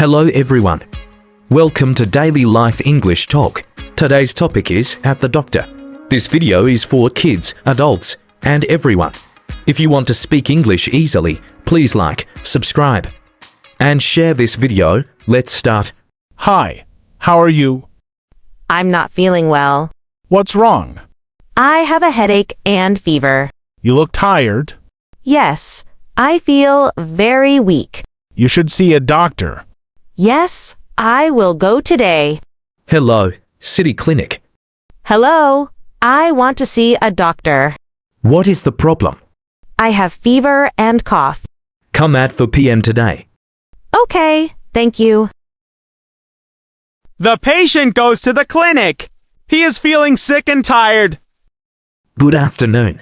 Hello everyone. Welcome to Daily Life English Talk. Today's topic is At the Doctor. This video is for kids, adults, and everyone. If you want to speak English easily, please like, subscribe, and share this video. Let's start. Hi, how are you? I'm not feeling well. What's wrong? I have a headache and fever. You look tired. Yes, I feel very weak. You should see a doctor. Yes, I will go today. Hello, City Clinic. Hello, I want to see a doctor. What is the problem? I have fever and cough. Come at 4 p.m. today. Okay, thank you. The patient goes to the clinic. He is feeling sick and tired. Good afternoon.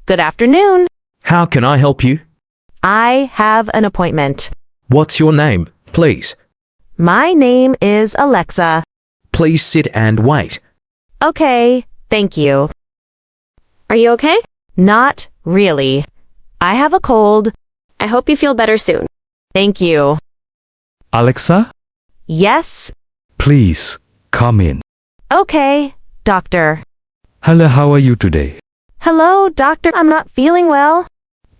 Good afternoon. How can I help you? I have an appointment. What's your name, please? My name is Alexa. Please sit and wait. Okay, thank you. Are you okay? Not really. I have a cold. I hope you feel better soon. Thank you. Alexa, Yes. please come in. Okay, doctor. Hello, how are you today? Hello, doctor. I'm not feeling well.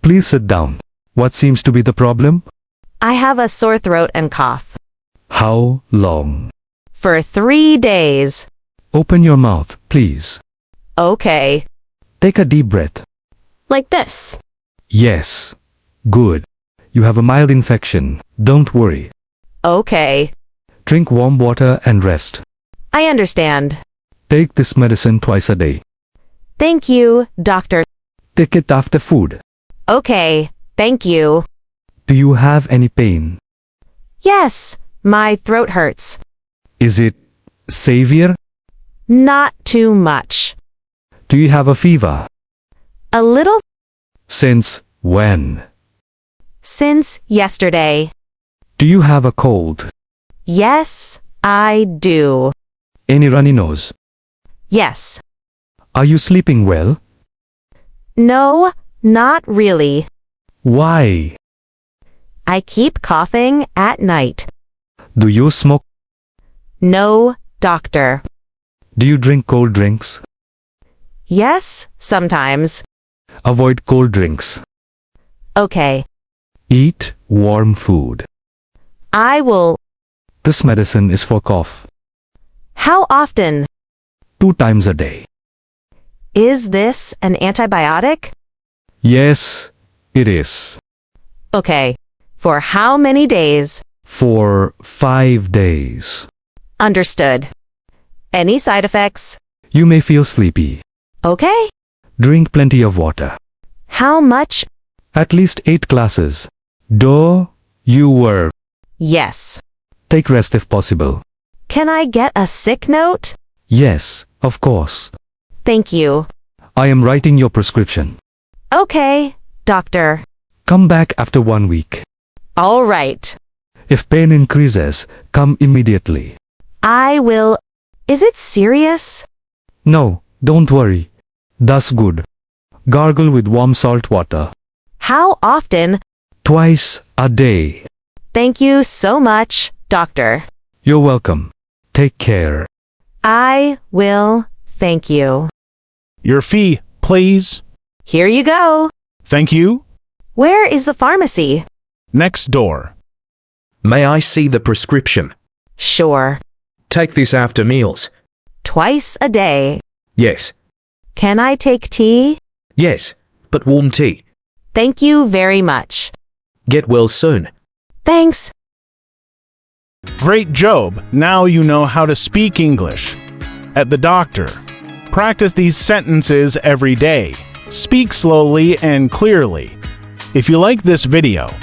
Please sit down. What seems to be the problem? I have a sore throat and cough. How long? For 3 days. Open your mouth, please. Okay. Take a deep breath. Like this. Yes. Good. You have a mild infection. Don't worry. Okay. Drink warm water and rest. I understand. Take this medicine twice a day. Thank you, doctor. Take it after food. Okay, thank you. Do you have any pain? Yes, my throat hurts. Is it severe? Not too much. Do you have a fever? A little Since when? since yesterday. Do you have a cold? Yes, I do. Any runny nose? Yes. Are you sleeping well? No, not really. Why? I keep coughing at night. Do you smoke? No, doctor. Do you drink cold drinks? Yes, sometimes. Avoid cold drinks. Okay. Eat warm food. I will. This medicine is for cough. How often? 2 times a day. Is this an antibiotic? Yes, it is. Okay. For how many days? For 5 days. Understood. Any side effects? You may feel sleepy. Okay. Drink plenty of water. How much? At least 8 glasses. Do you work? Yes. Take rest if possible. Can I get a sick note? Yes, of course. Thank you. I am writing your prescription. Okay, doctor. Come back after 1 week. All right. If pain increases, come immediately. I will. Is it serious? No, don't worry. That's good. Gargle with warm salt water. How often? Twice a day. Thank you so much, doctor. You're welcome. Take care. I will. Thank you. Your fee, please. Here you go. Thank you. Where is the pharmacy? Next door. May I see the prescription? Sure. Take this after meals. Twice a day. Yes. Can I take tea? Yes, but warm tea. Thank you very much. Get well soon. Thanks. Great job. Now you know how to speak English. At the doctor. Practice these sentences every day. Speak slowly and clearly. If you like this video,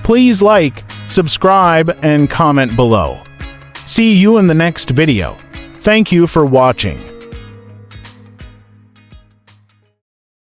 please like, subscribe, and comment below. See you in the next video. Thank you for watching.